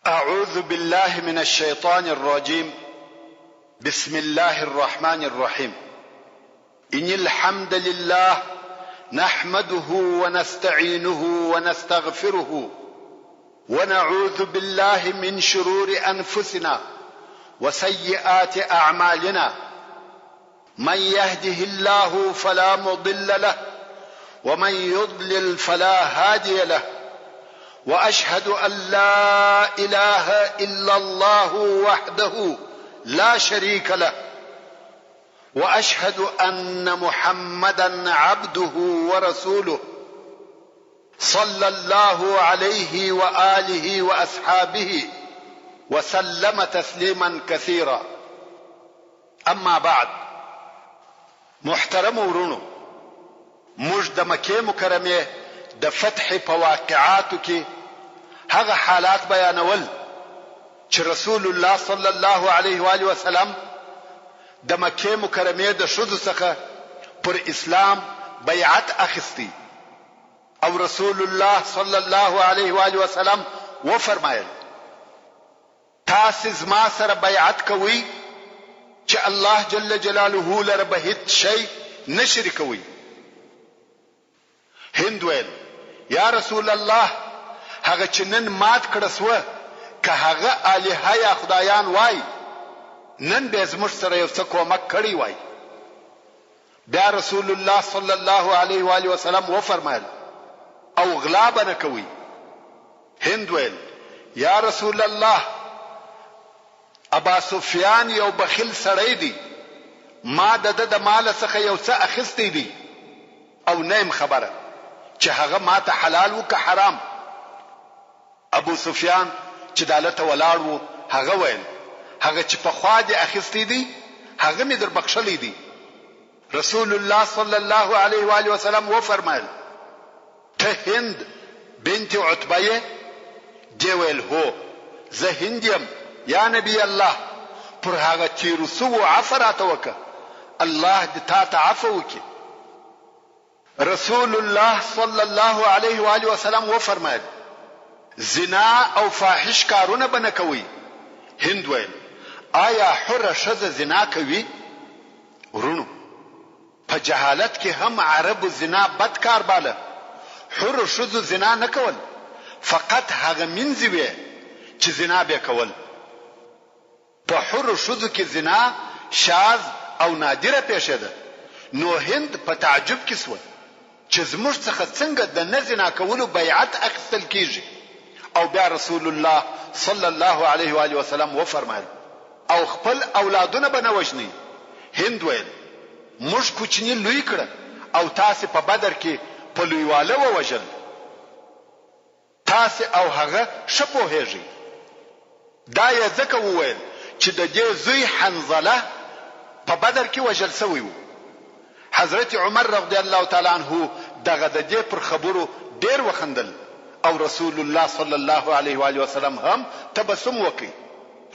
أعوذ بالله من الشيطان الرجيم. بسم الله الرحمن الرحيم. إن الحمد لله نحمده ونستعينه ونستغفره ونعوذ بالله من شرور أنفسنا وسيئات أعمالنا. من يهده الله فلا مضل له ومن يضلل فلا هادي له، وأشهد أن لا إله إلا الله وحده لا شريك له، وأشهد أن محمدا عبده ورسوله صلى الله عليه وآله وأصحابه وسلم تسليما كثيرا. أما بعد، محترم ورونو، موږ د مکې مکرمه د فتح په واقعاتو کې هغه حالات بیانول چې رسول الله صلی الله علیه و آله وسلم د مکې مکرمه د ښځو څخه پر اسلام بیعت اخیستی، او رسول الله صلی الله علیه و آله وسلم و فرمایل: تاسو زما سره بیعت کوئ چې الله جل جلاله لره به هیڅ شی نه شریکوي. هند ویل: یا رسول الله، هغه چې نن مات کړه سوه که هغه الها یا خدایان وای، نن به زموږ سره یو څه کومک کړی وای. بیا رسول الله صلی الله علیه و آله وسلم و فرمایل: او غلا به نه کوي. هند ویل: یا رسول الله، ابا سفیان یو بخیل سړی دی، ما د مال څخه یو څه اخیستی دی، او نیم خبره چې هغه ما ته حلال و که حرام. ابو سفیان چې دالته ولاړ و، هغه ویل: هغه چې په خوا دې اخیستی دی هغه مې در بخښلی دی. رسول الله صلی الله علیه و آله وسلم و فرمایل: ته هند بنت عتبه؟ دی ویل: هو، زه هند یم یا نبی الله. پر هغه تیرو سو عفو راته وکړه، الله دې تا ته عفو وکړي. رسول الله صلی الله علیه و آله وسلم و فرمایل: زنا او فاحش کارونه بنه کوي. هند ویل: آیا حره ښځه زنا کوي؟ ورونو، په جهالت کې هم عربو زنا بد کار باله. حره ښځو زنا نه کول، فقط هغه منځي وي چې زنا به کول. په حره ښځو کې زنا شاذ او نادره پیښېده. نو هند په تعجب کې سوه چې زموږ څخه څنګه د نه زنا کولو بیعت اخیستل کیږي. او بیا رسول الله صلی الله علیه و آله وسلم و فرمایل: او خپل اولادونه به نه وژنئ. هند ویل: موږ کوچنی لوی کړه او تاسو په بدر کې په لویواله ووژل. تاسو او هغه ښه پوهیږئ. دا یې ځکه وویل چې د دې زوی حنظله په بدر کې وژل شوی و. حضرت عمر رضی الله تعالی عنہ دغه د دې پر خبرو ډیر وخندل، او رسول الله صلی الله علیه و آله وسلم هم تبسم وکړ.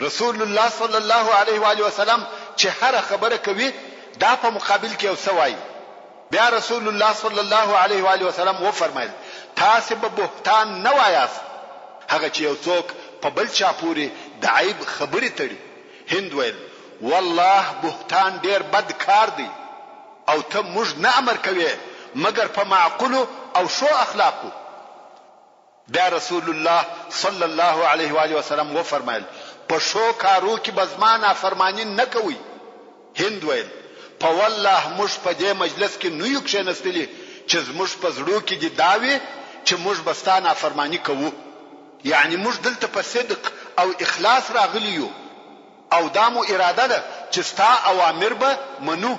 رسول الله صلی الله علیه و آله وسلم چې هر خبره کوي دا په مقابل کې یو څه وایي. بیا رسول الله صلی الله علیه و آله وسلم و فرمایل: تاسو به بهتان نه وایاست هغه چې یو څوک په بل چا پورې د عیب خبرې تړي. هند ویل: والله بهتان ډیر بد کار دی، او ته موږ نه امر کوي مگر په معقولو او شو اخلاقو. بیا رسول الله صلی الله علیه و آله وسلم و فرمایل: په شو کارو کې بزمانه فرمانی نه کوي. هند ویل: په والله موږ په دې مجلس کې نو یو کښینستلی چې موږ په زړه کې دي داوي چې موږ بستانه فرمانی کوو. یعنی موږ دلته په صدق او اخلاص راغلی یو، او دامو اراده ده چې ستا اوامر به منو.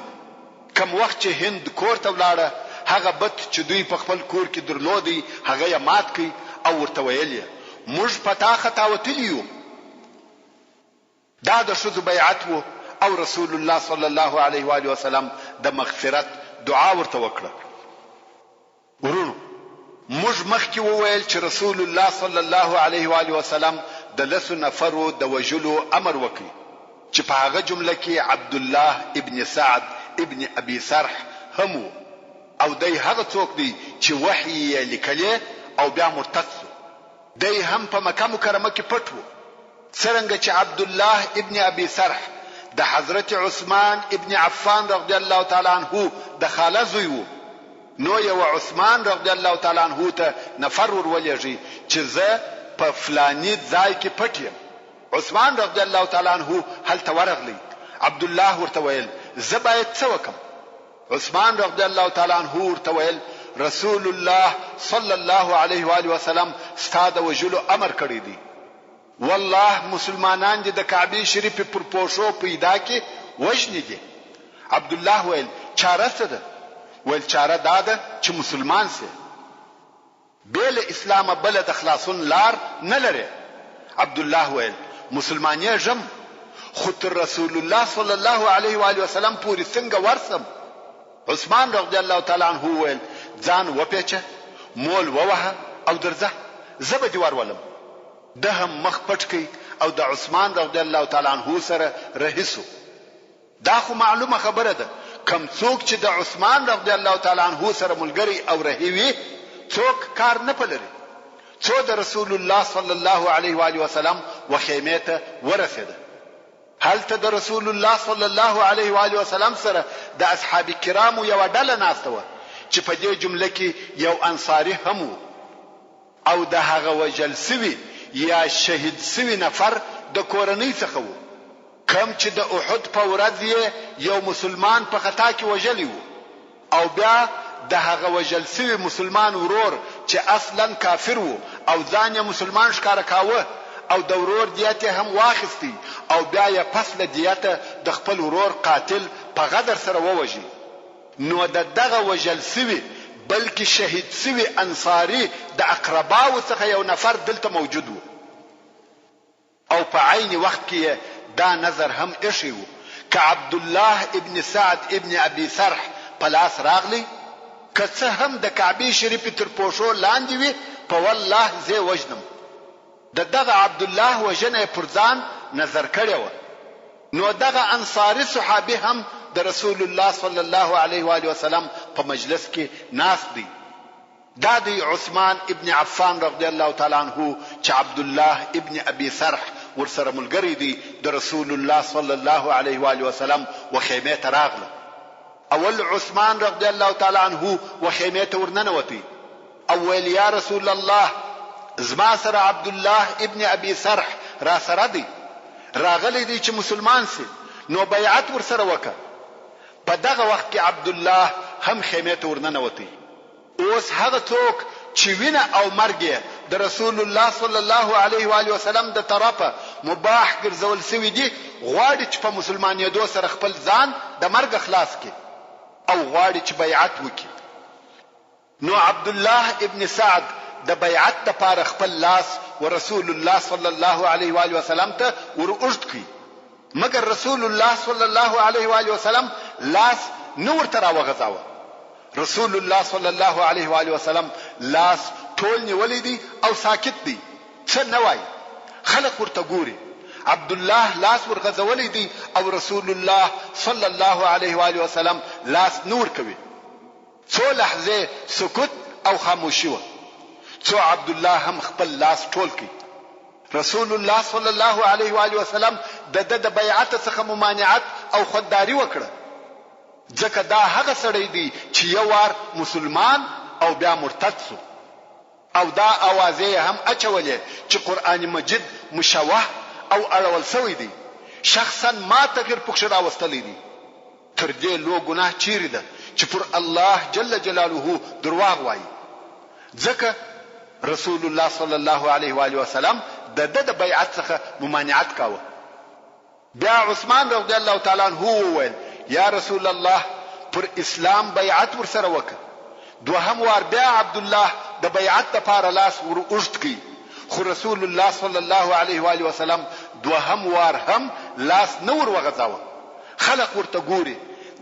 کم وخت چې هند کور ته ولاړه، هغه بت چې دوی په خپل کور کې درلودي هغه یې مات کړ او ورته ویل: موږ پتا خطا وتلیو. دا د ښځو بیعت وو، او رسول الله صلی الله علیه و آله وسلم د مغفرت دعا ورته وکړه. ورونو، موږ مخکې وویل چې رسول الله صلی الله علیه و آله وسلم د لسو نفرو د وژلو امر وکړي، چې په هغه جمله کې عبد الله ابن سعد ابن ابي سرح هم، او دای هغه څوک دی چې وحی لیکلی او بیا مرتد شو. دی هم په مکه مکرمه کې پټ وو، څرنګه چې عبد الله ابن ابي سرح د حضرت عثمان ابن عفان رضی الله تعالی عنہ د خاله زوی وو، نو یو عثمان رضی الله تعالی عنہ ته نفر ورولېږي چې زه په فلاني ځای کې پټ یم. عثمان رضی الله تعالی عنہ هلته ورغلی. عبد الله ورته ویل زه باید څه وکم؟ عثمان رضی الله تعالی عنہ ورته ویل رسول الله صلی الله علیه و آله وسلم ستاسو وجلو امر کړی دی. والله مسلمانان دې د کعبه شریف پر پوښو پیدا کې وژنې دي. عبد الله ویل چاره څه ده؟ ویل چاره دا ده چې مسلمان سي، بیل اسلام بل د خلاصون لار نه لري. عبد الله ویل مسلمانې جم خو تر رسول الله صلی الله علیه و آله وسلم پوری څنګه ورسم؟ عثمان رضی الله تعالی عنہ ویل ځان وپېچه، مول ووهه او درځه، زه به دې ورولم. ده هم مخ پټ کړ او د عثمان رضی الله تعالی عنہ سره رهیسو. دا خو معلومه خبره ده، کم څوک چې د عثمان رضی الله تعالی عنہ سره ملګری او رهیوي څوک کار نه پلري. څو د رسول الله صلی الله علیه و آله وسلم وخیمه ته ورسېده. هلته د رسول الله صلی الله علیه و آله وسلم سره د اصحاب کرامو یو ډله ناسته و چې په دې جمله کې یو انصاری هم و او د هغه وجل سوي یا شهید سوي نفر د کورنۍ څخه و، کم چې د احد په ورځ یو مسلمان په خطا کې وجلی و او بیا د هغه وجل سوي مسلمان ورور چې اصلا کافر و او ځان یې مسلمان ښکار کاوه او د ورور دیت هم واخستی او بیا یې پس له دیت د خپل ورور قاتل په غدر سره ووجي. نو دغه وجل سوي بلکې شهید سوي انصاری د اقرباو څخه یو نفر دلته موجود و او په عین وخت کې دا نظر هم ایښی و ک عبد الله ابن سعد ابن ابي سرح په لاس راغلی، که څه هم د کعبه شریف تر پوښو لاندې وي، په والله زه وجنم. دغه عبد الله وجنه پر ځان نظر کړی و. نو دغه انصاری صحابي هم د رسول الله صلی الله علیه و آله وسلم په مجلس کې ناس دی. دا دی عثمان ابن عفان رضی الله تعالی عنہ چې عبد الله ابن ابي سرح ورسره ملګری دی د رسول الله صلی الله علیه و آله وسلم وخیمه ته راغله. اول عثمان رضی الله تعالی عنہ وخیمه ته ورننوتی او ویل یا رسول الله زما سره عبد الله ابن ابي سرح را سره دی، راغلی دی چې مسلمان سي، نو بیعت ورسره وکړه. په دغه وخت کې عبد الله هم خیمه ته ورننوتی. اوس هغه څوک چې وینه او مرګ د رسول الله صلی الله علیه و آله وسلم د طرفه مباح ګرځول شوی دی، غواړي چې په مسلمانېدو سره خپل ځان د مرګ خلاص کړي او غواړي چې بیعت وکړي. نو عبد الله ابن سعد د بیعت لپاره خپل لاس ورسول الله صلی الله علیه و آله وسلم ته ورغږد کړي، مگر رسول الله صلی الله علیه و آله وسلم لاس نور تر وغځاوه. رسول الله صلی الله علیه و آله وسلم لاس ټول نیولې دي او ساکت دي، څه نه وایي. خلق ورته ګوري. عبد الله لاس ورغځولې دي او رسول الله صلی الله علیه و آله وسلم لاس نور کوي. څو لحظه سکوت او خاموشي و. څو عبد الله هم خپل لاس ټول کړي. رسول الله صلی الله علیه و آله وسلم د بیعت څخه ممانعت او خودداری وکړه، ځکه دا هغه سړی دی چې یو وار مسلمان او بیا مرتد شو او دا اوازې هم اچولې چې قران مجید مشوه او اړول شوی دی. شخصا ما تغیر پکښ راوستلی دی. تر دې لو ګناه چیرې ده چې پر الله جل جلاله درواغ وایي، ځکه رسول الله صلی الله علیه و آله وسلم د بیعت څخه ممانعت کاوه. بیا عثمان رضی الله تعالی عنہ وویل یا رسول الله پر اسلام بیعت ورسره وکړه. دوهم وار بیا عبد الله د بیعت لپاره لاس ورغږد کړي، خو رسول الله صلی الله علیه و آله وسلم دوهم وار هم لاس نور وغځاوه. خلق ورته ګوري.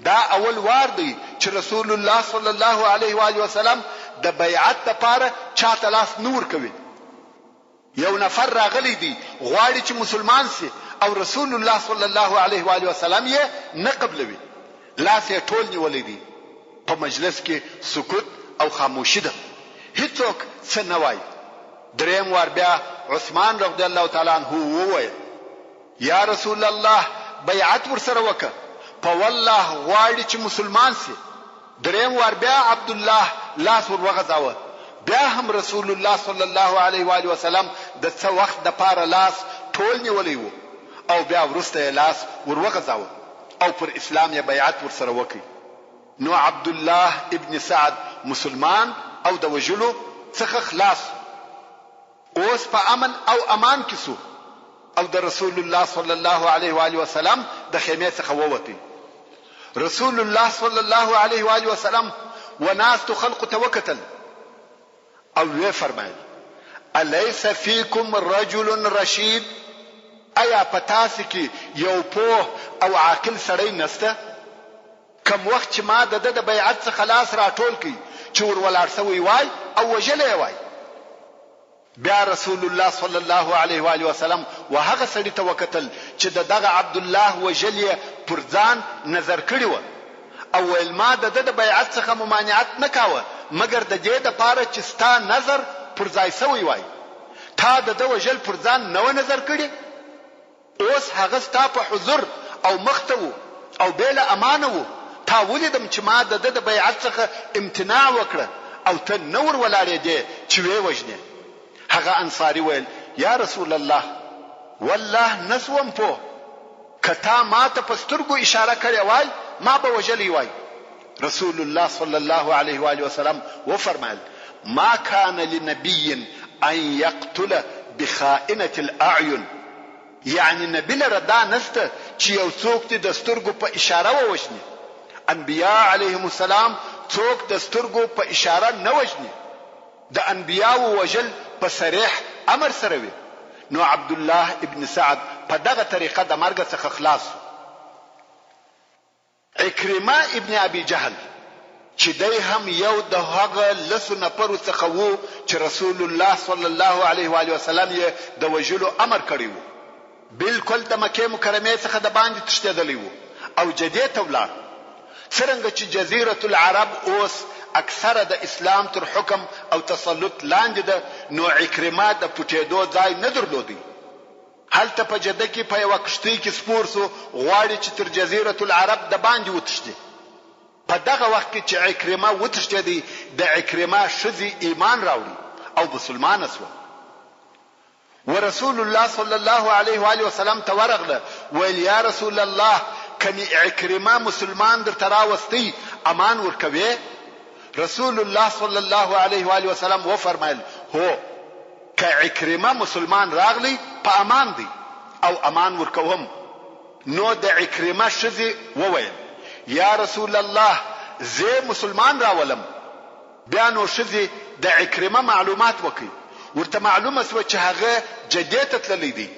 دا اول وار دی چې رسول الله صلی الله علیه و آله وسلم د بیعت لپاره چاته لاس نور کوي. یو نفر راغلی دی غواړي چې مسلمان سي او رسول الله صلی الله علیه و آله وسلم یې نه قبلوي، لاس یې ټول نیولې دي. په مجلس کې سکوت او خاموشي ده، هیڅوک څه نه وایي. دریم وار بیا عثمان رضی الله تعالی عنہ وویل یا رسول الله بیعت ورسره وکړه، په والله غواړي چې مسلمان سي. دریم وار بیا عبد الله لاس ور وغځاوه، بیا هم رسول الله صلی الله علیه و آله وسلم د څه وخت د پاره لاس ټول نیولی وو او بیا ورسته لاس ور وغځاوه او پر اسلام یې بیعت ورسره وکړي. نو عبد الله ابن سعد مسلمان او د وجلو څخه خلاص، اوس په امن او امان کې سو او د رسول الله صلی الله علیه و آله وسلم د خیمه څخه ووتی. رسول الله صلی الله علیه و آله وسلم وناس خلق توکتل او وی فرمایل الیس فیکم رجل رشید، ایا پتاس کی یو پوه او عاقل سړی نسته؟ کم وخت چې ما د بیعت څخه خلاص راټول کی چې ور ولاړ سوی وای او وجلې وای. بیا رسول الله صلی الله علیه و آله وسلم وهغه سړی ته وکتل چې دغه عبد الله وجلې پر ځان نظر کړی و او ویل ما د بیعت څخه ممانعت نکاوه مګر د دې د پاره چې ستا نظر پر ځای سوی وای، تا د وجل پر ځان نو نظر کړی، اوس هغه ستا په حضور او مختو او بیل امانه وو، تا ولیدم چې ما د بیعت څخه امتناع وکړه او ته نور ولاړې دې چې وی وجنه. هغه انصاری ویل یا رسول الله والله نسوم په کتا ما ته پسترګو اشاره کړې وای ما به وجلی وای. رسول الله صلی الله علیه و آله وسلم وفرمایل ما كان لنبي ان يقتل بخائنه الاعين، یعنی نبی لره دا نسته چې یو څوک دې د سترګو په اشاره ووجني. انبیاء علیهم السلام څوک د سترګو په اشاره نه وجني، د انبیاء وجل په صریح امر سره وي. نو عبد الله ابن سعد په دغه طریقه د مرګ څخه خلاص. عکرمه ابن ابي جهل چې دای هم یو د هغه لسو نفرو څخه وو چې رسول الله صلی الله علیه و آله وسلم یې د وجلو امر کړی وو، بالکل د مکه مکرمه څخه د باندې تشتیدلی وو او جدې ته ولاړ. څنګه چې جزیره العرب اوس اکثره د اسلام تر حکم او تسلط لاندې ده، نو عکرمه د پټېدو ځای نه درلودي. هلته په جده کې په یو کشتۍ کې سپور سو، غواړي چې تر جزیره العرب د باندې وتښتي. په دغه وخت کې چې عکرمه وتښتېدی، د عکرمه ښځې ایمان راوړي او مسلمانه سوه. ورسول الله صلی الله علیه و آله وسلم ته ورغله ویل یا رسول الله کني عکرمه مسلمان در تراوستی امان ورکوي؟ رسول الله صلی الله علیه و آله وسلم و فرمایل هو که عکرمه مسلمان راغلی په امان دی او امان ورکوم. نو د عکرمه ښځې وویل یا رسول الله زه مسلمان راولم. بیا نو ښځې د عکرمه معلومات وکړي، ورته معلومه سوه چې هغه جدې ته تللی دی.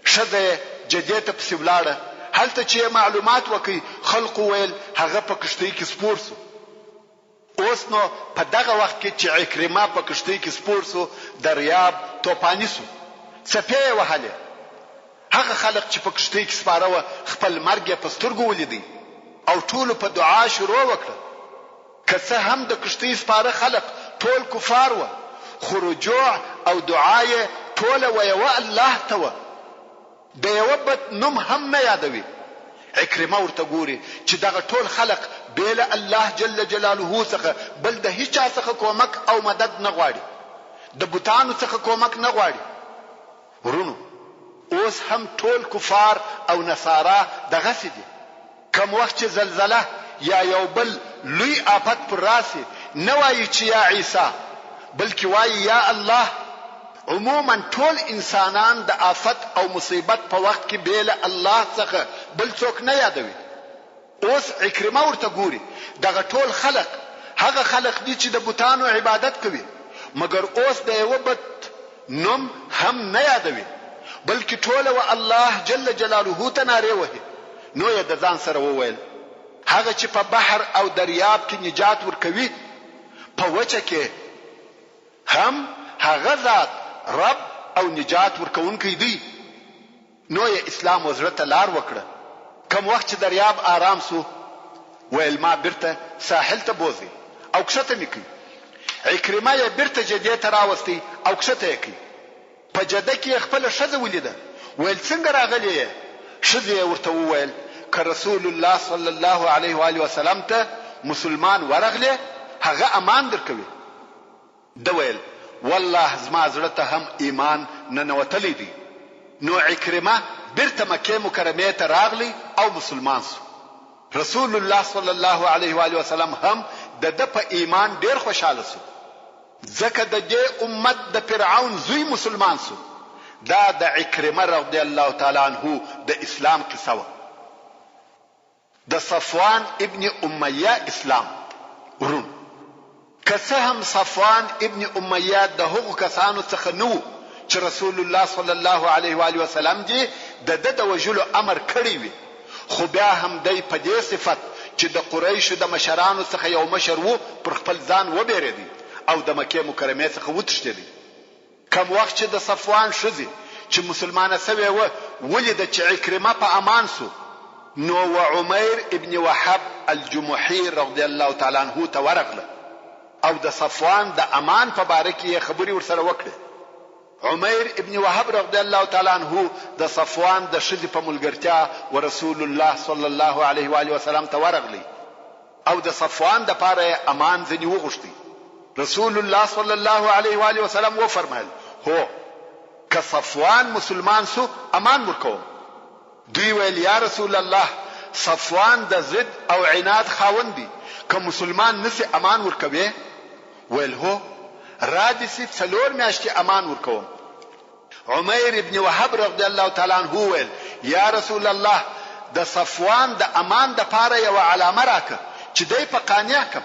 ښځه جدې ته پسې ولاړه، هلته چې معلومات وکړي خلقو ویل هغه په کشتۍ کې سپور سو. اوس نو په دغه وخت کې چې عکرمه په کشتۍ کې سپور سو، دریاب توپانی سو، څپې یې وهلې. هغه خلق چې په کشتۍ کې سپاره وه خپل مرګ یې په سترګو ولیدی او ټولو په دعا شروع وکړه. که څه هم د کشتۍ سپاره خلق ټول کفار وه، خو رجوع او دعا یې ټوله ویوه الله ته وه، د یوه بد نوم هم نه یادوي. عکرمه ورته ګوري چې دغه ټول خلق بیل الله جل جلاله څخه بل د هیڅ چا څخه کومک او مدد نه غواړي، د بوتانو څخه کومک نه غواړي. ورونو اوس هم ټول کفار او نصارا دغه دي. کوم وخت چې زلزله یا یو بل لوی آفت پر راسي، نه وایي چې یا عیسی، بلکې وایي یا الله. عموما ټول انسانان د آفت او مصیبت په وخت کې بیل الله څخه بل څوک نه یادوي. اوس عکرمه ورته ګوري دغه ټول خلق هغه خلق دي چې د بوتانو عبادت کوي، مګر اوس د یو بت نوم هم نه یادوي، بلکې ټول و الله جل جلاله ته نارې وهي. نو یې د ځان سره وویل هغه چې په بحر او دریاب کې نجات ورکوي، په وچه کې هم هغه ذات رب او نجات ورکوونکی دی. نو یې اسلام وزړه ته لار وکړه. کوم وخت چې دریاب آرام سو، ویل ما بیرته ساحل ته بوزي او کښته میکي. عکرمه یې بیرته جدې ته راوستی او کښته یې کړي. په جده کې خپل ښځه ولیده، ویل څنګه راغلی ښځې ورته وویل که رسول الله صلی الله علیه و آله وسلم ته مسلمان ورغلی هغه امان درکوي. ده ویل والله زما زړه ته هم ایمان ننوتلی دی. نو عکرمه بیرته مکې مکرمې ته راغلی او مسلمان سو. رسول الله صلی الله علیه و آله وسلم هم د ده په ایمان ډیر خوشاله سو، ځکه د دې امت د فرعون زوی مسلمان سو. دا د عکرمه رضی الله تعالی عنه د اسلام قصه وه. د صفوان ابن امیه اسلام ورون که څه هم صفوان ابن امیه د هغو کسانو څخه نه و چې رسول الله صلی الله علیه و آله وسلم دې د ده د وژلو امر کړی وي، خو بیا هم دی په دې صفت چې د قریشو د مشرانو څخه یو مشر و پر خپل ځان وبېرېدی او د مکې مکرمې څخه وتښتېدی. کم وخت چې د صفوان ښځې چې مسلمانه سوې وه ولیده چې عکرمه په امان سو، نو و عمیر ابن وهب الجمحي رضی الله تعالی عنه ته ورغله او د صفوان د امان په باره کې خبرې ورسره وکړې. عمیر ابن وهب رضی الله تعالی عنه د صفوان د ښځې په ملګرتیا و رسول الله صلی الله علیه و آله وسلم ته ورغلی او د صفوان د پاره امان ځنې وغوښتی. رسول الله صلی الله علیه و آله وسلم وفرمایل هو که صفوان مسلمان سو امان ورکوم. دوی ویل یا رسول الله صفوان د ضد او عناد خاوند دی، که مسلمان نسی امان ورکوي؟ ویل هو را دي سي 4 میاشتې امان ورکوم. عمیر ابن وهب رضی الله تعالی عنه ویل یا رسول الله د صفوان د امان د پاره یو علامه راکه چې دی په قانع کم.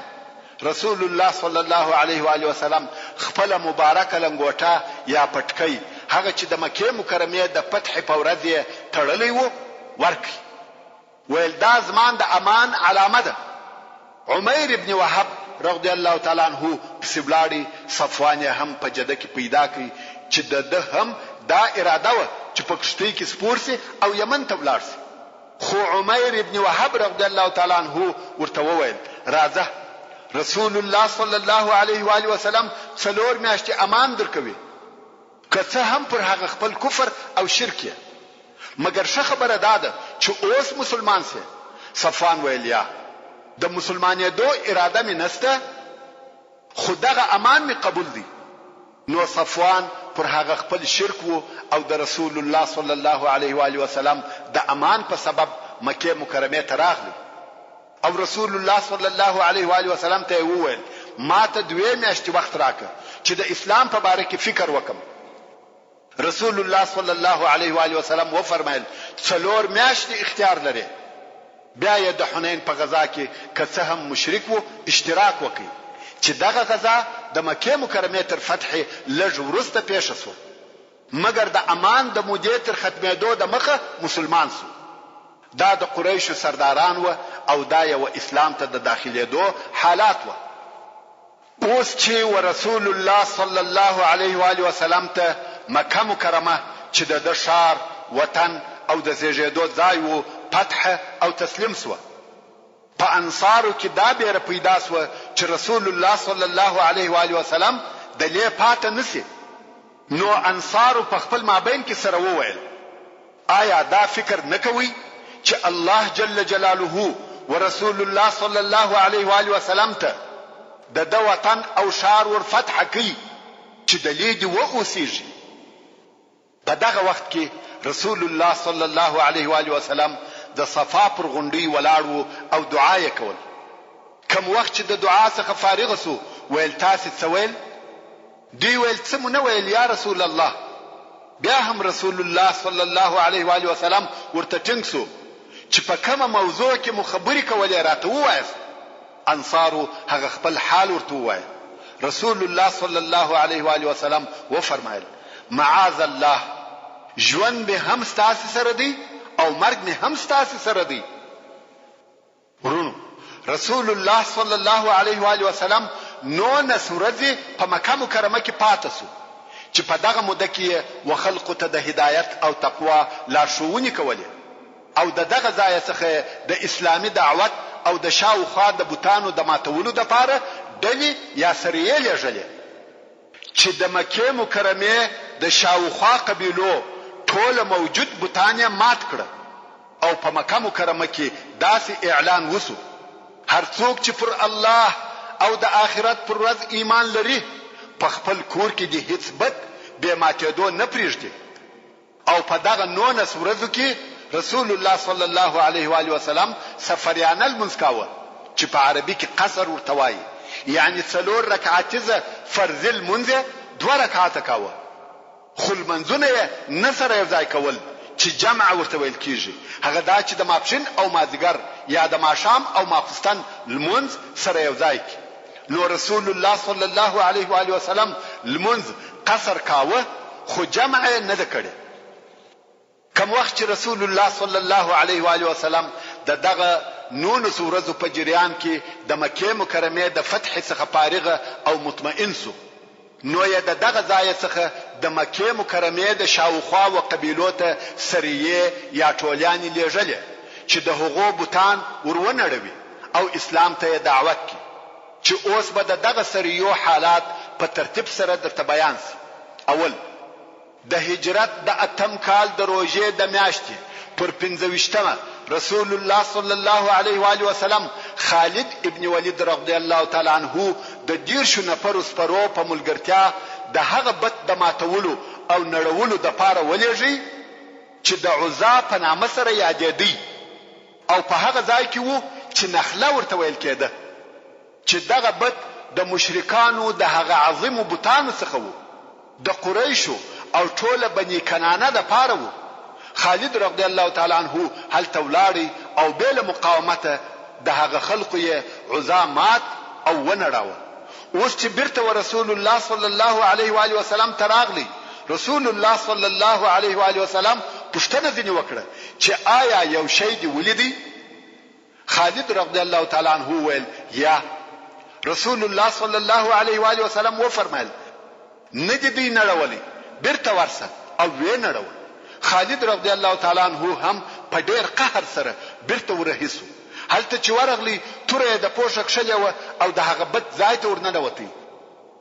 رسول الله صلی الله علیه و آله وسلم خپل مبارکه لنګوټه یا پټکی هغه چې د مکې مکرمې د فتح په ورځ یې تړلی و ورکړي. ویل دا زمان د امان علامه ده. عمیر ابن وهب رضی الله تعالی عنه پسې ولاړی. صفوان یې هم په جده کې پیدا کړي چې د ده هم دا اراده وه چې په کښتۍ کې سپور سي او یمن ته ولاړ سي. خو عمیر ابن وهب رضی الله تعالی عنه ورته وویل راځه رسول الله صلی الله علیه و آله وسلم 4 میاشتې امان درکوي، که څه هم پر هغه خپل کفر او شرک یې، مګر ښه خبره دا ده چې اوس مسلمان سي. صفوان ویل یا د مسلمانېدو اراده مې نسته، خو دغه امان مې قبول دی. نو صفوان پر هغه خپل شرک وو او د رسول الله صلی الله علیه و آله وسلم د امان په سبب مکې مکرمې ته راغلی او رسول الله صلی الله علیه و آله وسلم ته وویل ما ته 2 میاشتې وخت راکړه چې د اسلام په باره کې فکر وکم. رسول الله صلی الله علیه و آله وسلم و فرمایل 4 میاشتې اختیار لري. بیا یې د حنین په غزا کې که څه هم مشرک وو اشتراک وکړي چې دغه غزا د مکې مکرمې تر فتح لږ وروسته پیښه سو، مګر د امان د مودې تر ختمېدو د مخه مسلمان سو. دا د قریشو سرداران و او دا یو اسلام ته د داخلېدو حالات و. اوس چې ورسول الله صلی الله علیه و آله وسلم ته مکه مکرمه چې د شار وطن او د زیږېدو ځای و فتح او تسلیم سو. په انصارو کې دا بیره پیدا سو چې رسول الله صلی الله علیه و آله وسلم د لې پات نسی. نو انصارو په خپل مابین کې سره وویل آیا دا فکر نکوي چې الله جل جلاله ورسول الله صلی الله علیه و آله وسلم ته د وطن او شار ور فتح کوي چې د لې دی و اوسېږي. په دغه وخت کې رسول الله صلی الله علیه و آله وسلم د صفا پر غونډۍ ولاړ او دعا یې کول. کوم وخت چې د دعا څخه فارغ سو ویل تاسو څه ویل؟ دی ویل څه مونږ ویل یا رسول الله. بیا هم رسول الله صلی الله علیه و آله وسلم ورته ټینګ سو چې په کومه موضوع کې مخبري کولې راته ووایست. انصارو هغه خپل حال ورته ووایه. رسول الله صلی الله علیه و آله وسلم و فرمایل معاذ الله ژوند به هم ستاسو سره دی او مرګ مې هم ستاسو سره دی. ورونو رسول الله صلی الله علیه و آله وسلم 19 ورځې په مکه مکرمه کې پاتې سو چې په دغه موده کې وخلقو ته د هدایت او تقوا لارښوونې کولې او دغه ځای څخه د اسلامي دعوت او د شاوخوا د بوتانو د ماتولو لپاره ډلې یا سریې لېږلې چې د مکې مکرمه د شاوخوا قبیلو ټول موجود بوتان یې مات کړه او په مکه مکرمه کې داسې اعلان وسو هر څوک چې پر الله او د آخرت پر ورځ ایمان لري په خپل کور کې د هیڅ بد بې ماتېدو نه پرېږدي او په دغه 19 ورځو کې رسول الله صلی الله علیه و آله وسلم سفریانه لمونځ کاوه چې په عربي کې قصر ورته وایي یعنی 4 رکعاتیزه فرض لمونځ 2 رکعاته کاوه خو لمونځونه یې نه سره یو ځای کول چې جمع ورته ویل کیږي هغه دا چې د ماپښین او مازیګر یا د ماښام او ماخستن لمونځ سره یو ځای کی نو رسول الله صلی الله علیه و آله وسلم لمونځ قصر کاوه خو جمع نه ده کړی کوم وخت چې رسول الله صلی الله علیه و آله وسلم دغه 19 ورځو په جریان کې د مکه مکرمه د فتح څخه فارغ او مطمئن سو نو یې دغه ځای څخه د مکه مکرمه د شاوخوا او قبیلو ته سریه یا ټولیان لیږلې چې د هغو بوتان ورونړوي او اسلام ته دعوت کوي چې اوس به دغه سریو حالات په ترتیب سره درته بیان سي اول د هجرت د اتم کال د روزې د میاشتې پر 15مه رسول الله صلی الله علیه و آله وسلم خالد ابن ولید رضی الله تعالی عنه د 10 نفر سپرو په ملګرتیا د هغه بت د ماتولو او نړولو د پاره ولېږي چې د عزا په نامه سره یادېدی او په هغه ځای کې وو چې نخله ورته ویل کېده چې دغه بت د مشرکانو د هغه عظیم بوتانو څخه وو د قریشو او ټوله بنی کنانه د پاره وو خالد رضی الله تعالی عنه هل تولاړي او بل مقاومته د هغه خلقو یې عزا مات او ونړاوه اوس چې بیرته رسول الله صلی الله علیه و آله وسلم تراغلی رسول الله صلی الله علیه و آله وسلم پوښتنه ځنی وکړه چې آیا یو شی دی ولیدي خالد رضی الله تعالی عنه ویل یا رسول الله صلی الله علیه و آله وسلم و فرمایل ندی دی نړولې بیرته ورسه او وې نړول خالد رضی الله تعالی عنه هم په ډیر قهر سره بیرته ورهیسو هلته چې ورغلی توره د پوشک شلو او د هغه بد ځای ته ورننوتی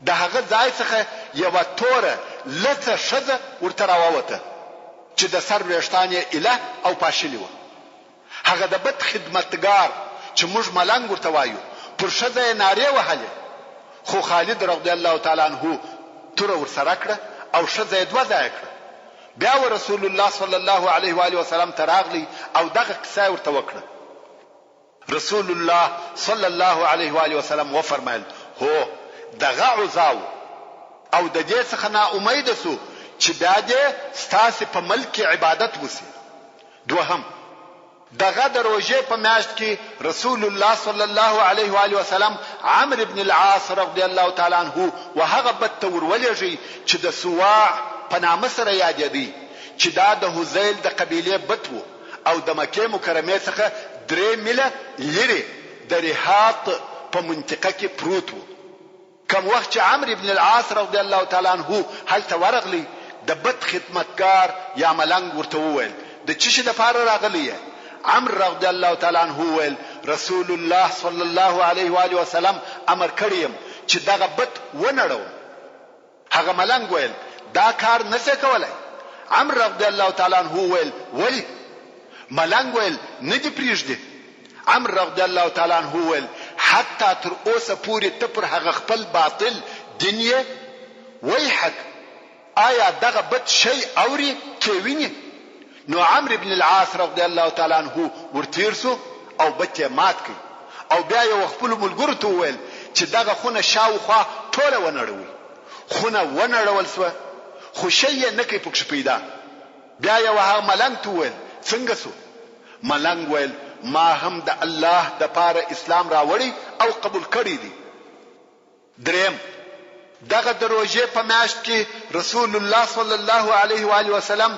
د هغه ځای څخه یو توره لته شزه ورته راووته چې د سر ویشتانې اله او پاشلی و هغه د بد خدمتګار چې موږ ملنګ ورته وایو پر شزه ناره وهله خو خالد رضی الله تعالی عنه توره ورسره کړه او شزه دوه ځای کړه بیا رسول الله صلی الله علیه و آله وسلم تراغلی او دغه قصه ورته وکړه رسول الله صلی الله علیه و آله وسلم و فرمایل هو دغه عزاو او د دې څخه نا امید سو چې بیا دې ستاسو په ملک عبادت وسی دوهم دغه د روزې په میاشت کې رسول الله صلی الله علیه و آله وسلم عمرو ابن العاص رضی الله تعالی عنه وهغه بت ورولېږي چې د سواع په نامه سره یادېدی چې دا د حذیل د قبیله بت وو او د مکه مکرمه څخه 3 میله لري د رهاط په منطقه کې پروت وو کوم وخت چې عمرو ابن العاص رضی الله تعالی عنه هلته ورغلی د بت خدمتګار یا ملنګ ورته وویل د چی د پاره راغلی عمرو رضی الله تعالی عنه ویل رسول الله صلی الله علیه و آله وسلم امر کړیم چې دغه بت ونړو هغه ملنګ ویل دا کار نشي کولای عمرو رضی الله تعالی عنه ویل ولی ملنګ ویل نه دی پریږدي عمرو رضی الله تعالی عنه ویل حتی تر اوسه پوری ته پر هغه خپل باطل دنیا ویحک آیا دغه بد شی اوري کوي نو عمرو ابن العاص رضی الله تعالی عنه ورتیرسو او بته مات کی او بیا یو خپل ملګرو ته ویل چې دغه خونه شاوخوا ټوله ونړوي خونه ونړول سو خو شی نه کوي پکښ پیدا بیا یو هغه ملنګ ته ویل څنګه سو ملنګ ویل ما هم د الله د پاره اسلام راوړی او قبول کړی دی دریم دغه دروژه په میاشت کې رسول الله صلی الله علیه و آله وسلم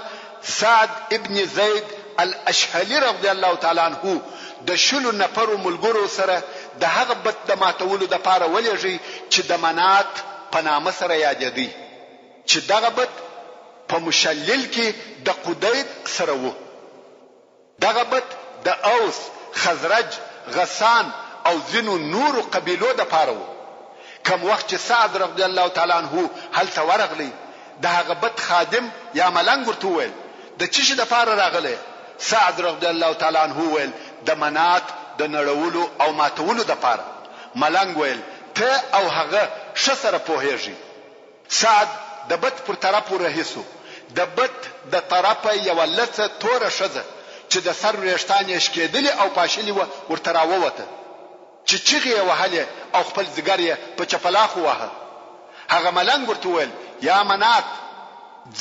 سعد ابن زید الاشهلی رضی الله تعالی عنه د شلو نفرو ملګرو سره د هغه بت د ماتولو د پاره ولېږي چې د منات په نامه سره یادېدی چې دغه بت په مشلل کې د قدید سره وو دغه بت د اوس خزرج غسان او ځینو نورو قبیلو د پاره وو کوم وخت چې سعد رضی الله تعالی عنه هلته ورغلی د هغه بت خادم یا ملنګ ورته ویل د چی د پاره راغله؟ سعد رضی الله تعالی عنہ ویل د منات د نړولو او ماتولو د پاره. ملنګ ویل ته او هغه شسره پوهیږي. سعد د بت پر طرف ورهیسو. د بت د طرفه یو لڅه تور شزه چې د سر رښتانه شکېدلی او پاشلی و ورته راووته چې چیغه وهله او خپل زګر یې په چپلاخ وهه. هغه ملنګ ورته ویل یا منات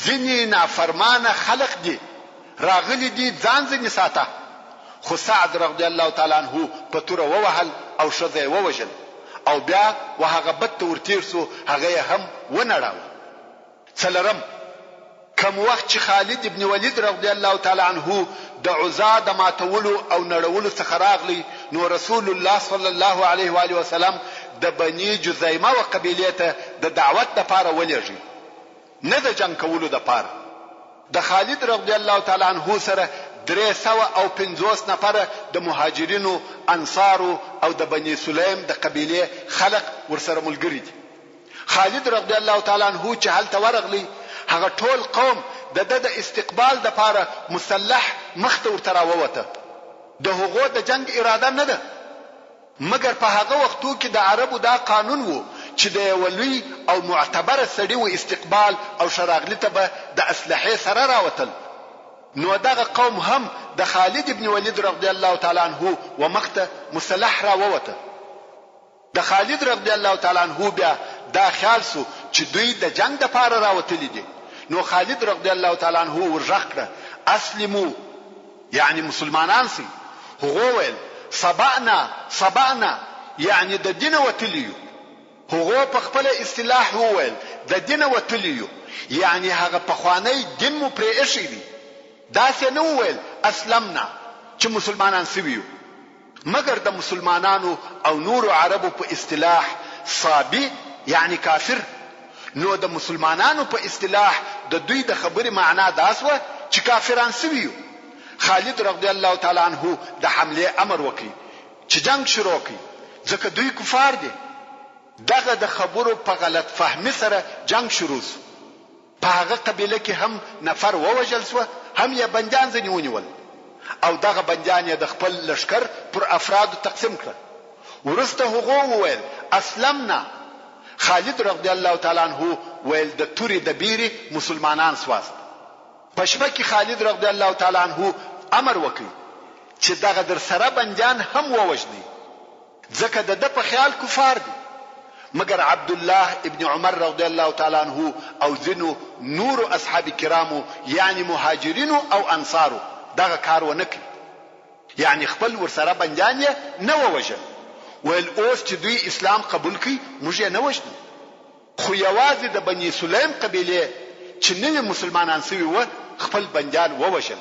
ځینې نافرمانه خلق دي راغلي دي ځان ځنې ساته. خو سعد رضی الله تعالی عنہ په تور ووهل او شزه ووجل او بیا وهغه بت ورتیر سو هغه هم ونړاو. څلرم کوم وخت چې خالد ابن ولید رضی الله تعالی عنہ د عزا د ماتولو او نړولو څخه راغلی نو رسول الله صلی الله علیه و آله وسلم د بنی جزیمه او قبیله ته د دعوت لپاره ولېږي نه د جنگ کولو لپاره. د خالد رضی الله تعالی عنہ سره 350 نفر د مهاجرینو انصارو او د بنی سلیم د قبیله خلق ورسره ملګری دي. خالد رضی الله تعالی عنہ چې هلته ورغلی هغه ټول قوم د استقبال د پاره مسلح مخته ورته راووته. د هغو د جنگ اراده نه ده مګر په هغه وختو کې د عربو دا قانون وو چې د ولي او معتبر سړي و استقبال او شراغلی ته به د اسلحه سره راوتل. نو دغه قوم هم د خالد ابن ولید رضی الله تعالی عنہ و مخته مسلح راووته. د خالد رضی الله تعالی عنہ بیا دا خیال سو چې دوی د جنگ د پاره راوتلی دي. نو خالد رضی الله تعالی عنہ ورغکړه اسلمو یعنی مسلمانان سي. هغه ویل صبعنا یعنی د دین وتلیو. هغه په خپل اصطلاح ویل د دین وتلیو یعنی هغه په خوانی دین مو پرې ایښی دي. دا څه نو ویل اسلمنا چې مسلمانان سویو مګر د مسلمانانو او نور عربو په اصطلاح صابی یعنی کافر. نو د مسلمانانو په اصطلاح د دوی د خبرې معنا داسوه چې کافران سویو. خالد رضی الله تعالی عنہ د حمله امر وکړي چې جنگ شروع کړي ځکه دوی کفار دي. دغه د خبرو په غلط فهمي سره جنگ شروع شو. په هغه قبیله کې هم نفر ووجل شو هم یې بندیان ځنی ونیول او دغه بندیان یې د خپل لشکر پر افراد تقسیم کړ. ورسته هغه وویل اسلمنا. خالد رضی الله تعالی عنہ ویل د توري د بیري مسلمانان سواست. پښپا کې خالد رضی الله تعالی عنہ امر وکړي چې دغه در سره بندیان هم ووجني ځکه د په خیال کفار دي. مگر عبد الله ابن عمر رضی الله تعالی عنہ او ځینو نور اصحاب کرامو یعنی مهاجرینو او انصارو دغه کار ونه کړ یعنی خپل ورسره بندیان نه ووجل. ویل اوس چې دوی اسلام قبول کړي موږ نه وښنو. خو یوازې د بنی سلیم قبیله چې نوی مسلمانان سوي و خپل بندیان ووجل.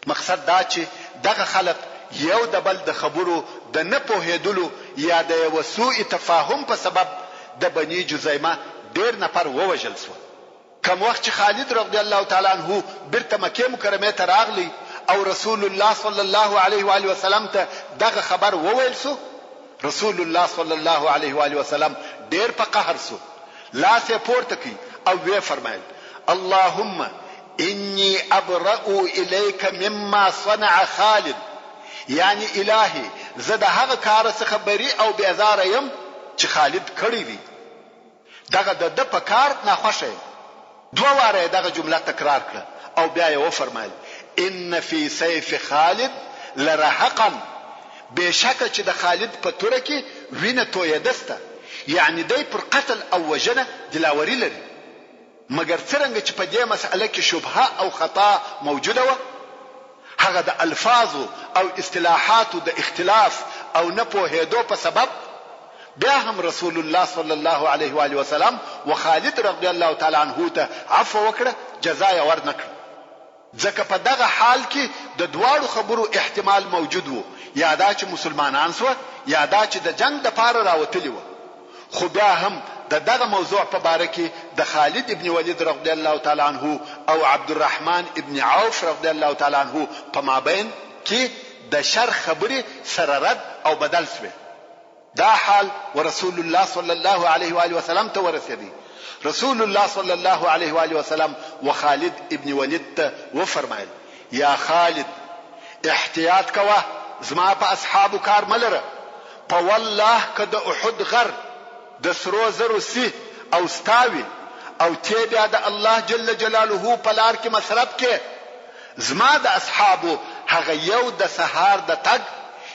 مقصد دا چې دغه خلق یو د بل د خبرو د نه پوهېدلو یا د یو سوء تفاهم په سبب د بنی جزیمه ډیر نفر ووجل شو. کوم وخت چې خالد رضی الله تعالی عنہ بیرته مکه مکرمه ته راغلی او رسول الله صلی الله علیه و آله وسلم ته دغه خبر وویل سو رسول الله صلی الله علیه و آله وسلم ډیر په قهر سو. لاس یې پورته کړ او وی فرمایل اللهم انی ابرأ الیک مما صنع خالد یعنی الهی زه د هغه کار څخه بری او بیزار یم چې خالد کړی دی. دغه د په کار نه خوښه. دوه واره دغه جمله تکرار کړه او بیا یې وفرمایل ان فی سیف خالد لرهقا بشکه چې د خالد په توره کې وینه تویدسته یعنی دای پر قتل او وجنه دلاوري لري. مگر څنګه چې په دې مسأله کې شبهه او خطا موجوده و هغه د الفاظو او اصطلاحاتو د اختلاف او نه پوهېدو په سبب بیا هم رسول الله صلی الله علیه و آله وسلم وخالد رضی الله تعالی عنہ ته عفو وکړه جزا یې ورنکړه. ځکه په دغه حال کې د دواړو خبرو احتمال موجود وو یا دا چې مسلمانان سو یا دا چې د جنگ د پاره راوتلی و. خو بیا هم دغه موضوع په باره کې د خالد ابن ولید رضی الله تعالی عنہ او عبد الرحمن ابن عوف رضی الله تعالی عنہ په مابین کې د شر خبرې سره رد او بدل شوه. دا حال ورسول الله صلی الله علیه و آله وسلم ته ورسېدی. رسول الله صلی الله علیه و آله وسلم و خالد ابن ولید ته وفرمایل یا خالد احتیاط کوه زما په اصحابو کار ملره په والله که د احد غر د سرو زرو سی او ستاوي او تی بیا د الله جل جلاله په لار کې مصرف کې زما د اصحابو هغه یو د سهار د تګ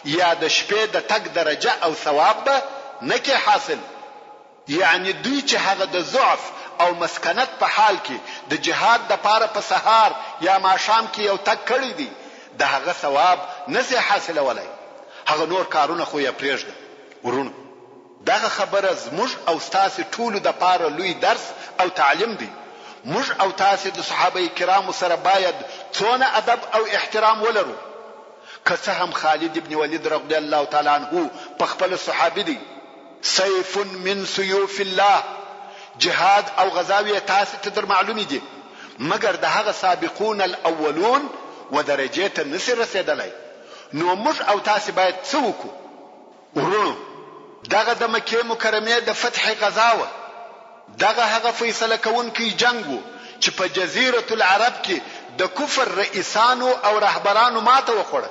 یا د شپې د تګ درجه او ثواب به نکي حاصل. یعنی دوی چې هغه د ضعف او مسکنت په حال کې د جهاد د پاره په سهار یا ماښام کې یو تګ کړی دی د هغه ثواب نسي حاصله ولای هغه نور کارونه خو یې پرېږده. ورونو دغه خبره زموږ او تاسو ټول د پاره لوی درس او تعلیم دی. موږ او تاسو د صحابه کرامو سره باید څونه ادب او احترام ولرو. که څه هم خالد ابن ولید رضی الله تعالی عنہ په خپل صحابي دی سيف من سيوف الله جهاد او غزاوی تاسو ته در معلومی دي مگر د هغه سابقون الاولون و درجه ته نصر رسیدلای. نو موږ او تاسو باید څه وکړو؟ ورونو دغه د مکه مکرمه د فتح غزاوه دغه هغه فیصله کوونکی جنگ وو چې په جزیره العرب کې د کفر رئیسانو او رهبرانو ماته وخوړه.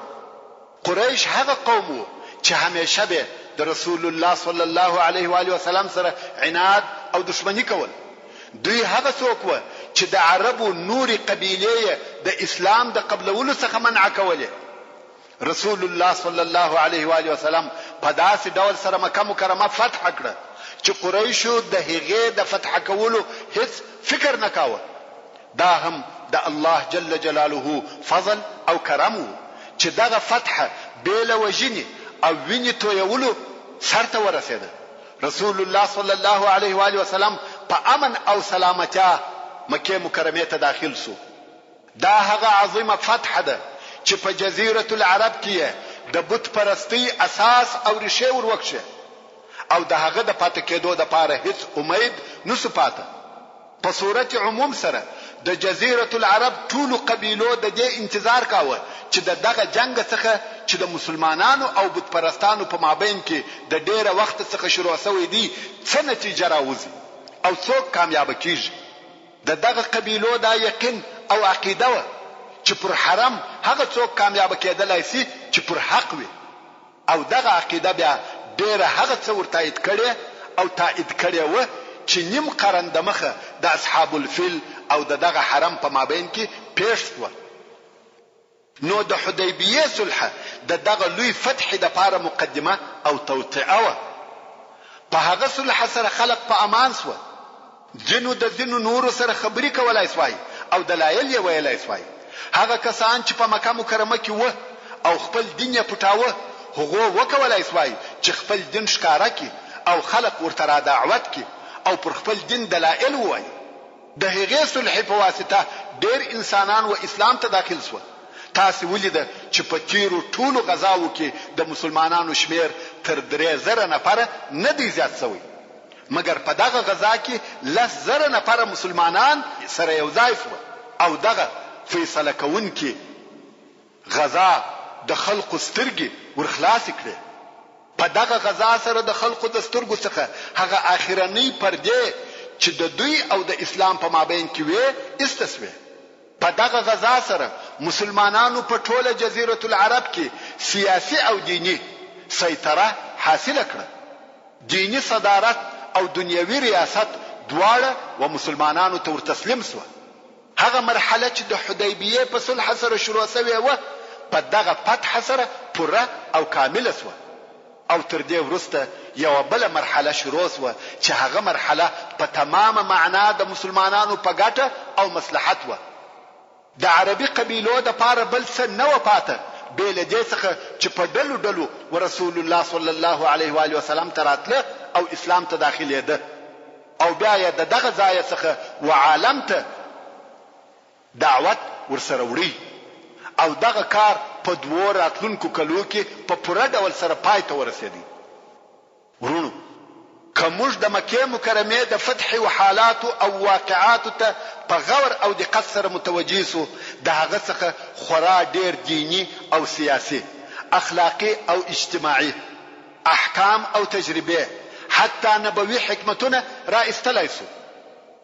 قریش هغه قوم وو چې همیشه به د رسول الله صلی الله علیه و آله وسلم سره عناد او دشمنی کول. دوی هغه څوک وو چې د عربو نوري قبیله د اسلام د قبلولو څخه منع کوله. رسول الله صلی الله علیه و آله وسلم په داسې ډول سره مکه مکرمه فتح کړه چې قریشو د هغې د فتح کولو هیڅ فکر نکاوه. دا هم د الله جل جلاله فضل او کرم وو چې دغه فتح بیل وجنی او ویني تویولو سرته ورسېده. رسول الله صلی الله علیه و آله وسلم په امن او سلامتیا مکه مکرمه ته داخل سو. دا هغه عظیمه فتح ده چې په جزیره العرب کې د بت پرستی اساس او ریشه وروکشه او د هغه د پاتې کېدو د پاره هیڅ امید نسو پاته. په صورت عموم سره د جزیره العرب ټول قبیلو د دې انتظار کاوه چې دغه جنگ څخه چې د مسلمانانو او بت پرستانو په مابین کې د ډیره وخت څخه شروع شوی دی څه نتیجه راوځي او څوک کامیاب کیږي. دغه قبیلو دا یقین او عقیده و چې پر حرم هغه څوک کامیاب کېدلای شي چې پر حق وي او دغه عقیده بیا ډیره هغه څه ورتایید کړي او تایید کړي و چې نیم قرن د مخه د اصحاب الفیل او دغه حرم په مابین کې پیښ شو. نو د حدیبیه صلح دغه لوی فتح د پاره مقدمه او توطئه و. په هغه صلح سره خلق په امان شو. جنو د دینو نور سره خبرې کولای شوای او دلایل یې ویلای شوای. هغه کسان چې په مکه مکرمه کې و او خپل دین یې پټاوه هغه وکولای شوای چې خپل دین ښکارا کړي او خلق ورته را دعوت کړي او پر خپل دین دلایل وایي. د هغې صلح په واسطه ډېر انسانان و اسلام ته داخل شو. تاسو ولید چې په تیرو ټولو غزاو کې د مسلمانانو شمیر تر 3000 نفر نه دی زیات شوی مګر په دغه غزا کې 10,000 نفر مسلمانان سره یو ځای شو او دغه فیصله کوونکی غزا د خلقو سترګې ورخلاص کړي. په دغه غزا سره د خلقو د سترګو څخه هغه اخیرنی پردې چې د دوی او د اسلام په مابین کې وي استسوي. په دغه غزا سره مسلمانانو په ټوله جزیره العرب کې سیاسي او دینی سيطره حاصله کړه. دینی صدارت او دنیوي ریاست دواړه و مسلمانانو ته ورتسلیم شو. هغه مرحله چې د حدیبیه په صلح سره شروع شوه و په دغه فتح سره پوره او کامله شو او تر دې وروسته یو بل مرحله شروع شو چې هغه مرحله په تمامه معنا د مسلمانانو په ګټه او مصلحت و. د عربي قبیلو د پاره بل څه نه و پاته بیل دې څخه چې په ډلو ډلو ورسول الله صلی الله علیه و آله وسلم تراتله او اسلام ته داخلي ده او بیا یې دغه ځای څخه وعالم ته دعوت ورسره وړي او دغه کار په دوه راتلونکو کلو کې په پوره ډول سره پای ته ورسېدی. ورونو کومش د مکه مکرمه د فتح او حالات او واقعات ته په غور او دقت سره متوجي سو د هغه څخه خورا ډیر دینی او سیاسي اخلاقی او اجتماعي احکام او تجربه حتی نبوي حکمتونه را استلای سو.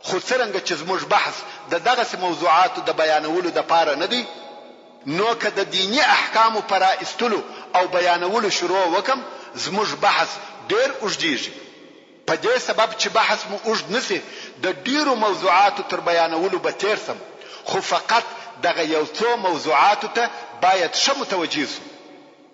خو څرنګه چې زموږ بحث د دغسې موضوعاتو د بیانولو دپاره نه دی، نو که د دینی احکامو په رایستلو او بیانولو شروع وکم زموږ بحث ډیر اوږدیږي. په دې سبب چې بحث مو اوږد نسی د ډیرو موضوعاتو تر بیانولو به تیر سم، خو فقط دغه یو څو موضوعاتو ته باید ښه متوجه سو،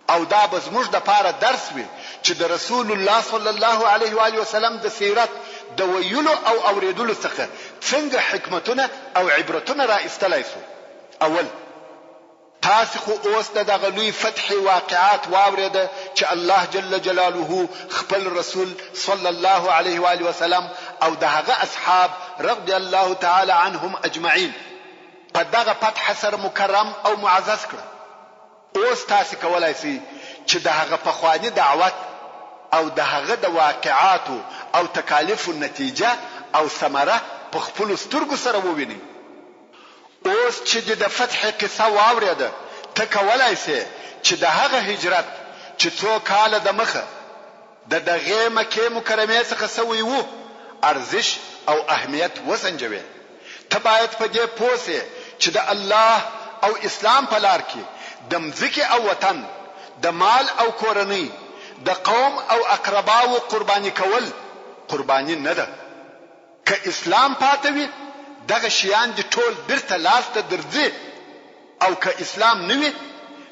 او دا به زموږ دپاره درس وي چې د رسول الله صلی الله علیه و آله وسلم د سیرت د ویلو او اوریدلو څخه څنګه حکمتونه او عبرتونه را ایستلای سو. اول، تاسو خو اوس دغه لوی فتح واقعات واورېده چې الله جل جلاله خپل رسول صلی الله علیه و آله وسلم او دغه اصحاب رضی الله تعالی عنهم اجمعین په دغه فتح سره مکرم او معزز کړ. اوس تاسو کولای شئ چې دغه پخوانی دعوت او دغه د واقعاتو او تکالیفو نتیجه او ثمره په خپل سترګو سره ووینئ. اوس چې د فتح قصه واورېده ته کولای شې چې د هغه هجرت چې څو کاله د مخه د دغه مکه مکرمه څخه سوی وو ارزش او اهمیت وسنجوي. ته باید په دې پوه شې چې د الله او اسلام په لار کې د مځکې او وطن، د مال او کورنۍ، د قوم او اقرباو قرباني کول قرباني نه ده. که اسلام پاتوي دغه شیان دي ټول برته لاس ته درځي، او که اسلام نوي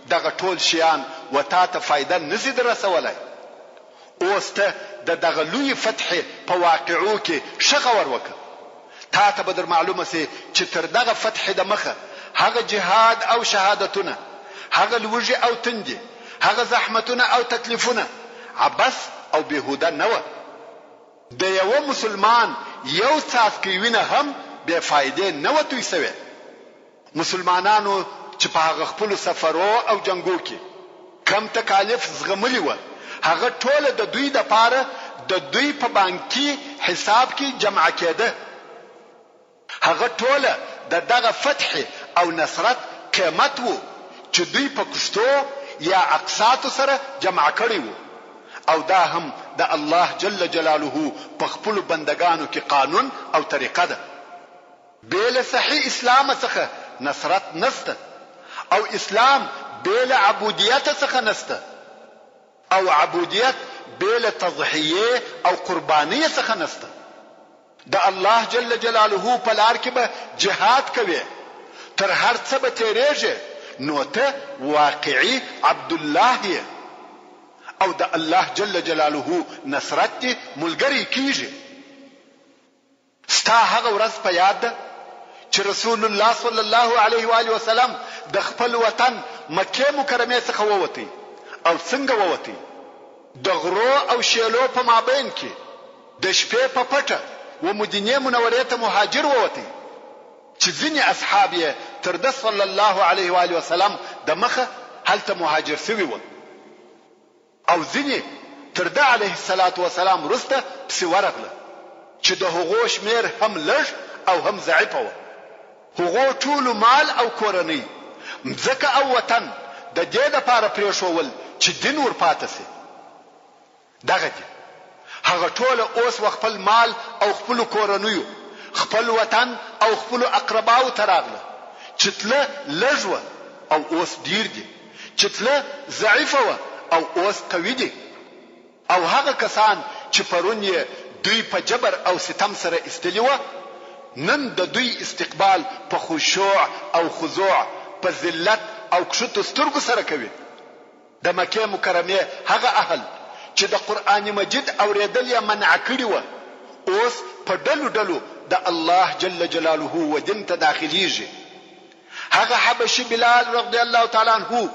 دغه ټول شیان وتا ته فائدہ نشي درسولای. اوس ته دغه لوی فتح په واقعو کې شغور وکړه. تا ته به در معلومه سي چې تر دغه فتح د مخه هغه جهاد او شهادتونه، هغه لوږي او تندي، هغه زحمتونه او تکلیفونه عبث او بهوده نه و. د یو مسلمان یو څاڅکی وینه هم بے فائدې نه و توی سوی. مسلمانانو چې په هغه خپل سفرو او جنگو کې کم تکالیف زغملی و، هغه ټول د دوی د پاره د دوی په بانکي حساب کې جمع کېده. هغه ټول دغه فتح او نصرت قیمت وو چې دوی په کشتو یا اقساط سره جمع کړی وو، او دا هم د الله جل جلاله په خپل بندگانو کې قانون او طریقه ده. بیل صحیح اسلام څخه نصرت نسته، او اسلام بیل عبودیت څخه نسته، او عبودیت بیل تضحیه او قربانی څخه نسته. د الله جل جلاله په لار کې به جهاد کوي تر هر څه به تیریږي، نو ته واقعي عبد الله یې، او د الله جل جلاله نصرت دې ملګری کیږي. ستا هغه ورځ په یاد ده چې رسول الله صلی الله علیه و آله وسلم د خپل وطن مکه مکرمه څخه ووتی، او څنګه ووتی؟ د غرو او شیلو په مابین کې د شپې په پټه و مدینه منورې ته مهاجر ووتی، چې ځینې اصحاب یې تر د صلی الله علیه و آله وسلم د مخه هلته مهاجر شوي وو، او ځینې تر د علیه الصلاة والسلام وروسته پسې ورغله، چې د هغو شمیر هم لږ او هم ضعیفه وو. هغو ټولو مال او کورنۍ، مځکه او وطن د دې دپاره پرېښول چې دین ورپاته سي. دغه دي هغه ټول اوس خپل مال او خپل کورنیو، خپل وطن او خپل اقرباو ته راغله، چې تله لږ وه او اوس ډیر دي، چې تله ضعیفه وه او اوس قوي دي. او هغه کسان چې پرون یې دوی په جبر او ستم سره ایستلي وه، نن د دوی استقبال په خشوع او خضوع، په ذلت او کښتو سترګو سره کوي. د مکه مکرمه هغه اهل چې د قران مجید اوریدل یې منع کړی و، اوس په ډلو ډلو د الله جل جلاله و دین ته داخليږي. هغه حبشي بلال رضی الله تعالی عنہ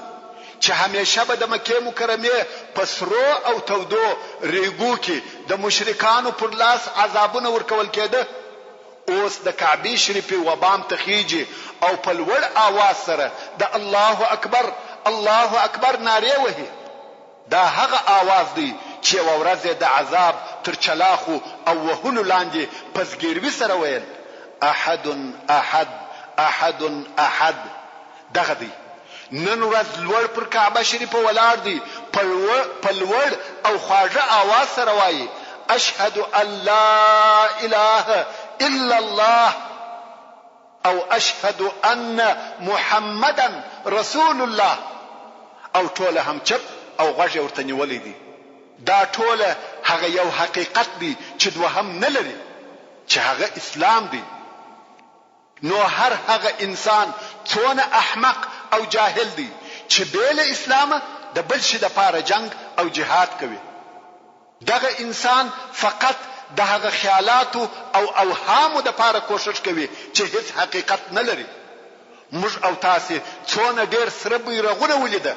چې همیشه به د مکه مکرمه په سرو او تودو ریګو کې د مشرکانو پر لاس عذابونه ورکول کېده، اوس د کعبه شریفه وبام تخیجي او په لوړ आवाज سره د الله اکبر الله اکبر ناره وهي. دا هغه आवाज دی چې ورځ د عذاب تر چلاخو او وهلو لاندې پسګیروي سره ویل احد احد احد احد. دغه دی نن ورځ لوړ پر کعبه شریفه ولاړ دی، په لوړ او خواږه आवाज سره وایي اشهد ان لا اله الا الله او اشهد ان محمدا رسول الله، او ټوله هم چپ او غوږ ورته نیولې دي. دا ټوله هغه یو حقیقت دی چې دوهم نه لري، چې هغه اسلام دی. نو هر هغه انسان څونه احمق او جاهل دی چې بیل اسلام د بل شي د پاره جنگ او جهاد کوي. دغه انسان فقط د هغه خیالاتو او اوهامو د پاره کوشش کوي چې هیڅ حقیقت نه لري. موږ او تاسو څونه ډیر سره بیرغونه ولیده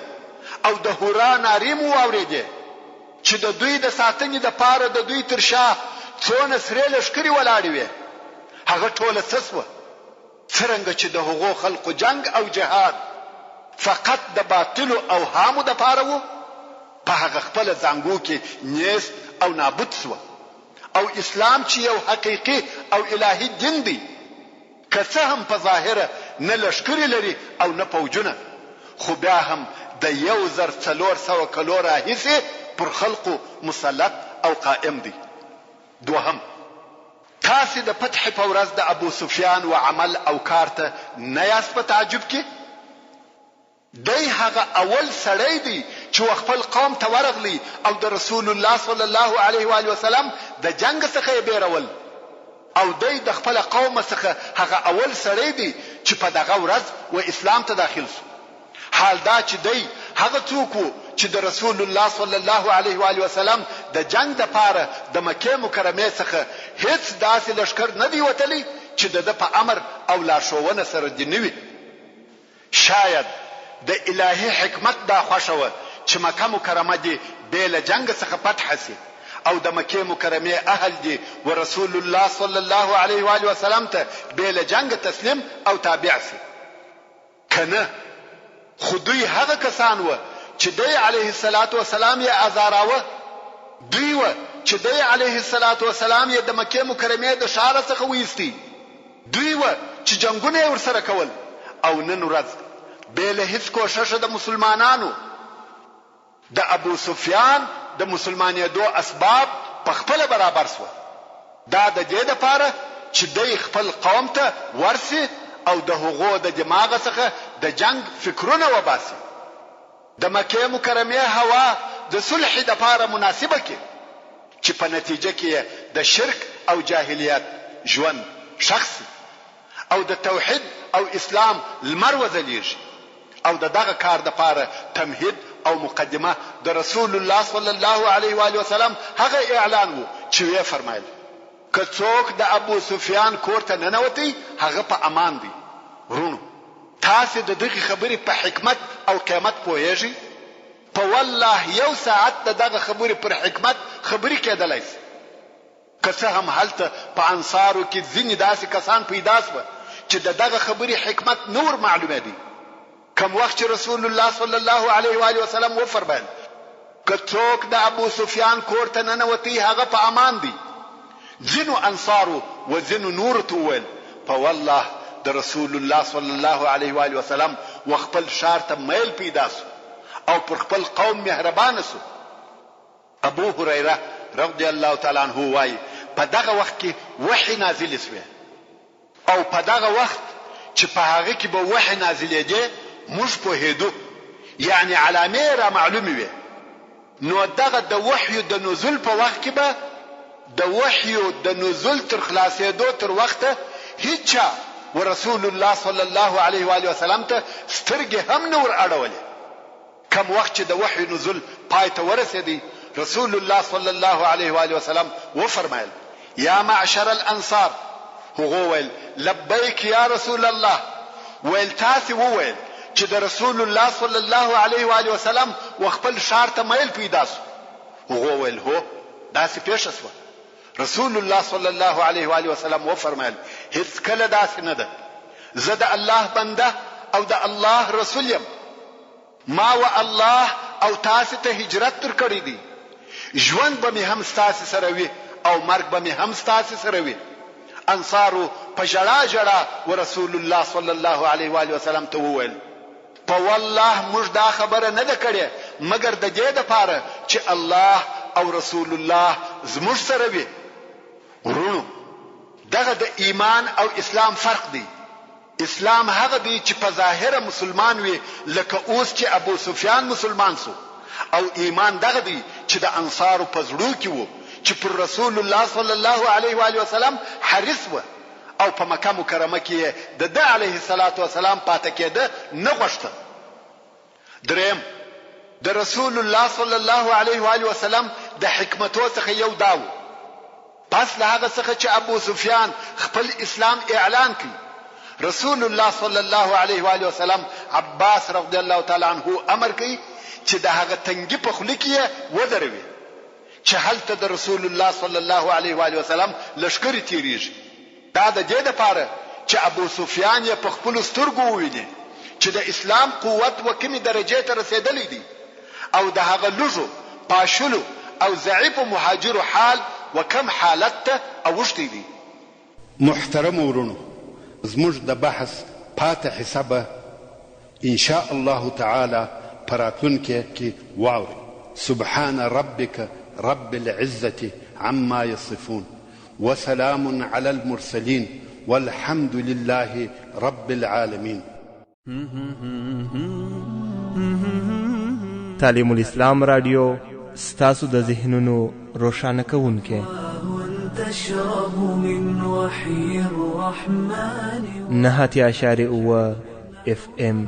او د هورا نارې مو واورېدې چې د دوی د ساتنې د پاره د دوی تر شا څونه سره لشکري ولاړې وي. هغه ټوله څه وه؟ څرنګه چې د هغو خلقو جنگ او جهاد فقط د باطل او اوهامو د پاره وو، په هغه خپل زنګو کې نیست او نابود شو. او اسلام چې یو حقیقي او الهي دین دی، که څه هم په ظاهره نه لشکري لري او نه فوجونه، خو بیا هم د 1400 کلو راهیسې پر خلقو مسلط او قائم دی. دوهم، تاسو د فتح په ورځ د ابو سفیان و عمل او کار ته نه یاست په تعجب کې؟ دی هغه اول سړی دی چې خپل قوم ته ورغلی او د رسول الله صلی الله علیه و آله وسلم د جنگ څخه یې بیرول، او دی د خپل قوم څخه هغه اول سړی دی چې په دغه ورځ و اسلام ته داخل شو. حال دا چې دی هغه څوک وو چې د رسول الله صلی الله علیه و آله وسلم د جنگ د پاره د مکه مکرمه څخه هیڅ داسې لشکر نه دی وتلی چې د په امر او لارښوونه سره دی نوي. شاید د الهي حکمت دا خوښوه چې مکه مکرمه دی بیل جنگ څخه فتح سي او د مکه مکرمه اهل دی و رسول الله صلی الله علیه و آله وسلم ته بیل جنگ تسلیم او تابع سي. کنه خدای هغه کسان و چې دی علیه الصلاۃ والسلام یې ازاراوه، دوی و چې دی علیه الصلاۃ والسلام یې د مکه مکرمه د شار څخه وېستی، دوی و چې جنگونه ورسره کول. او نن ورځ بیل هیڅ کوشش د مسلمانانو د ابو سفیان د مسلمانېدو اسباب په خپل برابر شو. دا د دې لپاره چې دی خپل قوم ته ورسي او د هغو د دماغ څخه د جنگ فکرونه وباسي. د مکه مکرمه هوا د صلح د لپاره مناسبه کې چې په نتیجه کې د شرک او جاهلیت ژوند شخصي او د توحید او اسلام لمر وځلیږي. او دغه کار د لپاره تمهید او مقدمه د رسول الله صلی الله علیه و آله وسلم هغه اعلان وو چې یې فرمایل که څوک د ابو سفیان کور ته ننوتی هغه په امان دی. ورونو، تاسو د دغه خبرې په حکمت او قیمت پوهیږئ؟ په والله یو ساعت دغه خبرې پر حکمت خبرې کېدلای شي. که څه هم هلته په انصارو کې ځینې داسې کسان پیدا شوه چې دغه خبرې حکمت نور معلومه دي. کوم وخت چې رسول الله صلی الله علیه و آله وسلم وفرمایل که څوک د ابو سفیان کور ته ننوتی هغه په امان دی، ځینو انصارو و ځینو نور ته وویل په والله د رسول الله صلی الله علیه و آله وسلم و خپل شار ته میل پیدا شو او پر خپل قوم مهربان شو. ابو هريره رضی الله تعالی عنہ وايي په دغه وخت کې وحی نازل شوه، او په دغه وخت چې په هغه کې به وحی نازلېده موږ په هدو یعنی علامه را معلومه وي. نو دغه د وحی د نزول په وخت کې به د وحی د نزول تر خلاصېدو تر وخته هیڅ ورسول الله صلی الله علیه و آله وسلم ته سترګې هم نور اړولې. کوم وخت چې د وحی نزول پای ته ورسېدی رسول الله صلی الله علیه و آله وسلم وفرمایل یا معشر الانصار، هغه ویل لبیک یا رسول الله. ویل تاسو وویل چې د رسول الله صلی الله علیه و آله وسلم خپل شار ته میل پیدا شو. هغه ویل هو داسې پیښه شوه. رسول الله صلی الله علیه و آله وسلم وفرمایل هیڅ کله داسې نه ده، زه د الله بنده او د الله رسول یم. ما و الله او تاسو ته هجرت تر کړی دی، ژوند به مې هم تاسو سره وي او مرګ به مې هم تاسو سره وي. انصارو په ژړا ژړا ورسول الله صلی الله علیه و آله وسلم ته وویل په والله موږ دا خبره نه ده کړې مګر د دې لپاره چې الله او رسول الله زموږ سره وي. ورونو، دغه د ایمان او اسلام فرق دی. اسلام هغه دی چې په ظاهره مسلمان وي لکه اوس چې ابو سفیان مسلمان سو، او ایمان دغه دی چې د انصارو په زړه کې وو چې پر رسول الله صلی الله علیه و آله وسلم حرص و او په مکه مکرمه کې د علیه الصلاۃ والسلام پاتې کېده نه غوښته. دریم د رسول الله صلی الله علیه و آله وسلم د حکمتو څخه یو داو، پس له هغه څخه چې ابو سفیان خپل اسلام اعلان کړ، رسول الله صلی الله علیه و آله وسلم عباس رضی الله تعالی عنه امر کوي چې د هغه تنګي په خله کې ودروي چې هلته د رسول الله صلی الله علیه و آله وسلم لشکري تیریږي. دا د دې لپاره چې ابو سفیان یې په خپل سترګو وویني چې د اسلام قوت و کومې درجه ته رسیدلی دی او د هغه لږو پاشلو او ضعیف مهاجرو حال و کم حالت ته اوښتی دی. محترم ورونو، زموږ د بحث پاتې حسابه ان شاء الله تعالی پراتونکو کې واوري. سبحان ربك رب العزة عما يصفون وسلام على المرسلين والحمد لله رب العالمين. تعلیم الاسلام رادیو ستاسو د ذهنونو روښانه کوونکی. تشرب من وحي الرحمن 9.9 FM